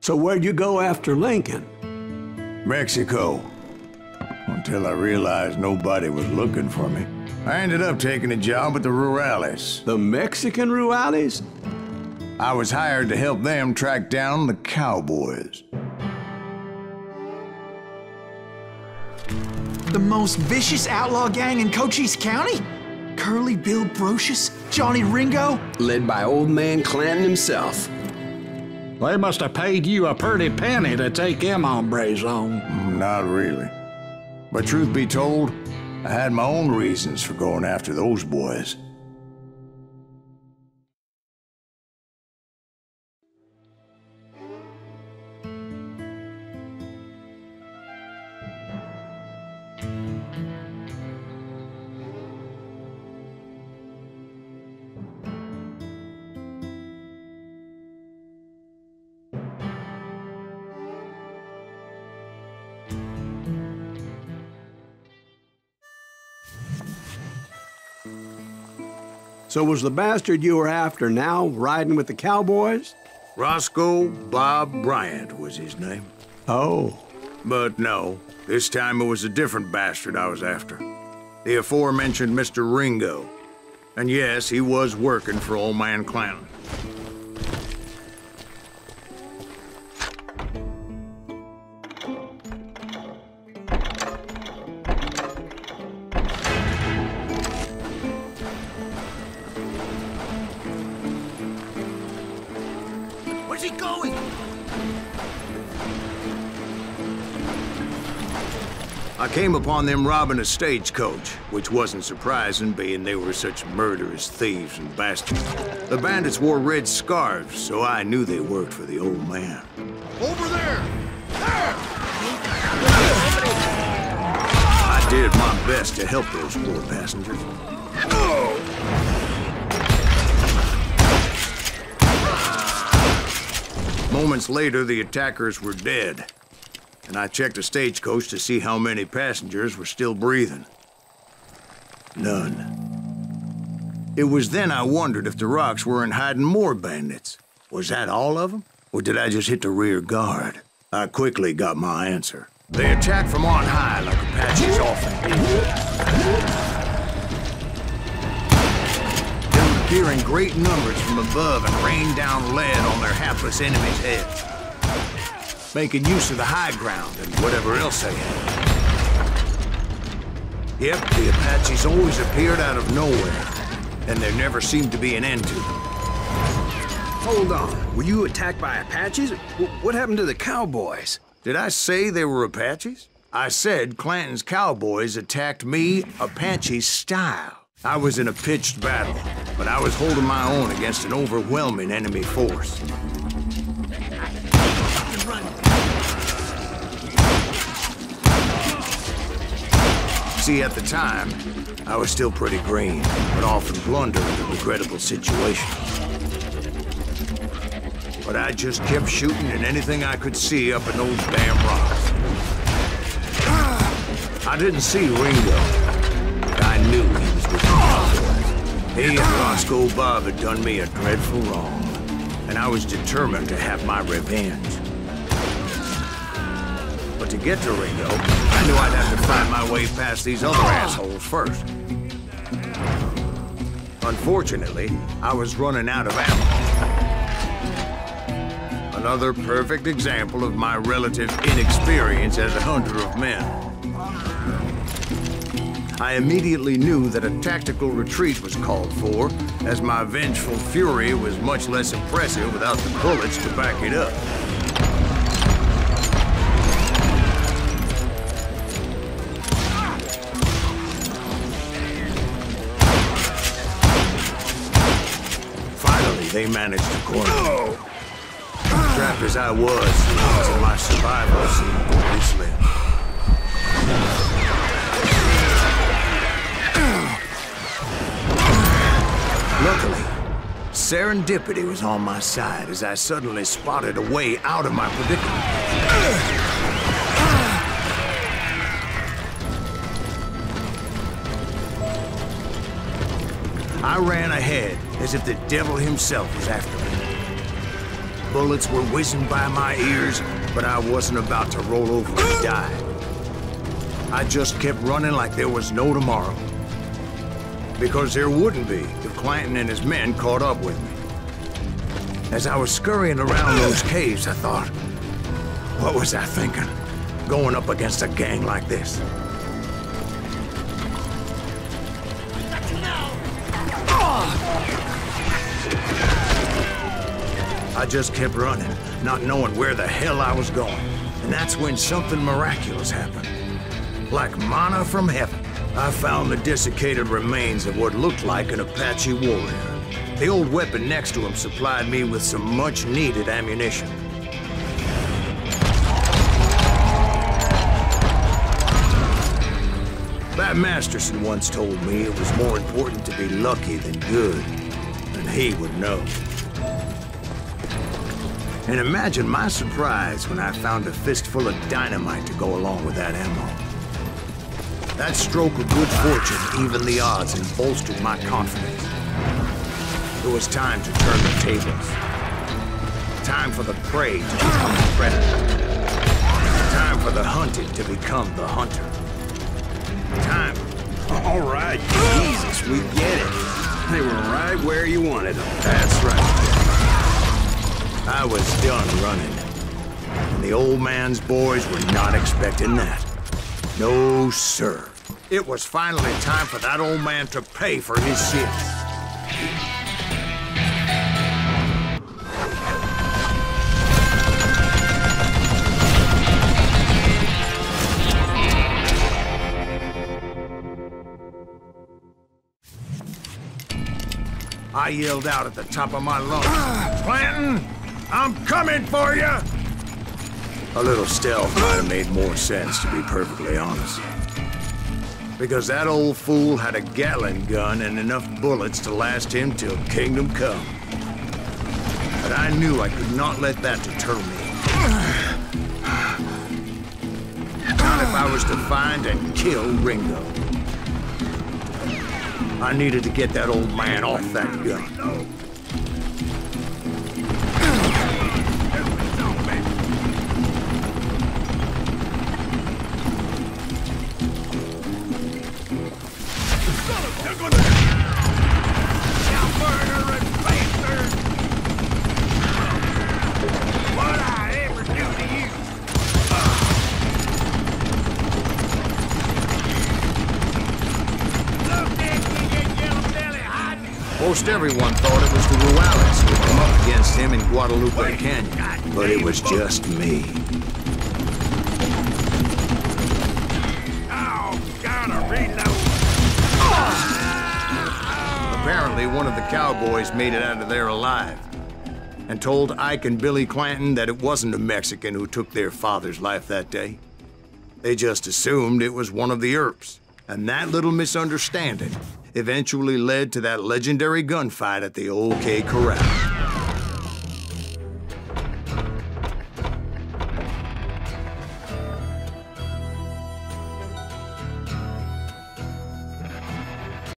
So where'd you go after Lincoln? Mexico. Until I realized nobody was looking for me. I ended up taking a job at the Rurales. The Mexican Rurales? I was hired to help them track down the cowboys. The most vicious outlaw gang in Cochise County? Curly Bill Brocious? Johnny Ringo? Led by old man Clanton himself. They must have paid you a pretty penny to take them hombres on. Not really. But truth be told, I had my own reasons for going after those boys. So was the bastard you were after now riding with the cowboys? Roscoe Bob Bryant was his name. Oh. But no, this time it was a different bastard I was after. The aforementioned Mr. Ringo. And yes, he was working for old man Clanton. Where's he going? I came upon them robbing a stagecoach, which wasn't surprising, being they were such murderous thieves and bastards. The bandits wore red scarves, so I knew they worked for the old man. Over there! I did my best to help those poor passengers. Moments later, the attackers were dead, and I checked the stagecoach to see how many passengers were still breathing. None. It was then I wondered if the rocks weren't hiding more bandits. Was that all of them? Or did I just hit the rear guard? I quickly got my answer. They attacked from on high like Apaches often do. They would appear in great numbers from above and rain down lead on their hapless enemies' heads, making use of the high ground and whatever else they had. Yep, the Apaches always appeared out of nowhere, and there never seemed to be an end to them. Hold on, were you attacked by Apaches? What happened to the cowboys? Did I say they were Apaches? I said Clanton's cowboys attacked me Apache style. I was in a pitched battle, but I was holding my own against an overwhelming enemy force. See, at the time, I was still pretty green, but often blunder into regrettable situations. But I just kept shooting at anything I could see up in those damn rocks. I didn't see Ringo, but I knew he was with the cowboys. He and Roscoe Bob had done me a dreadful wrong, and I was determined to have my revenge. But to get to Ringo, I knew I'd have to find my way past these other assholes first. Unfortunately, I was running out of ammo. Another perfect example of my relative inexperience as a hunter of men. I immediately knew that a tactical retreat was called for, as my vengeful fury was much less impressive without the bullets to back it up. Finally, they managed to corner me. Trapped as I was, to my survival seemed pretty slim. Luckily, serendipity was on my side as I suddenly spotted a way out of my predicament. I ran ahead as if the devil himself was after me. bullets were whizzing by my ears, but I wasn't about to roll over and die. I just kept running like there was no tomorrow. Because there wouldn't be if Clanton and his men caught up with me. As I was scurrying around those caves, I thought, what was I thinking? Going up against a gang like this? I just kept running, not knowing where the hell I was going. And that's when something miraculous happened. Like manna from heaven, I found the desiccated remains of what looked like an Apache warrior. The old weapon next to him supplied me with some much-needed ammunition. Bat Masterson once told me it was more important to be lucky than good, and he would know. And imagine my surprise when I found a fistful of dynamite to go along with that ammo. That stroke of good fortune evened the odds and bolstered my confidence. It was time to turn the tables. Time for the prey to become the predator. Time for the hunted to become the hunter. Time. All right, Jesus, we get it. They were right where you wanted them. That's right. I was done running. And the old man's boys were not expecting that. No, sir. It was finally time for that old man to pay for his sins. I yelled out at the top of my lungs, Clanton, I'm coming for you! A little stealth might have made more sense, to be perfectly honest. Because that old fool had a Gatling gun and enough bullets to last him till kingdom come. But I knew I could not let that deter me. Not if I was to find and kill Ringo. I needed to get that old man off that gun. Most everyone thought it was the Juarez who had come up against him in Guadalupe Canyon, but it was just me. Oh, gotta reload. Apparently, one of the cowboys made it out of there alive and told Ike and Billy Clanton that it wasn't a Mexican who took their father's life that day. They just assumed it was one of the Earps, and that little misunderstanding eventually led to that legendary gunfight at the OK Corral.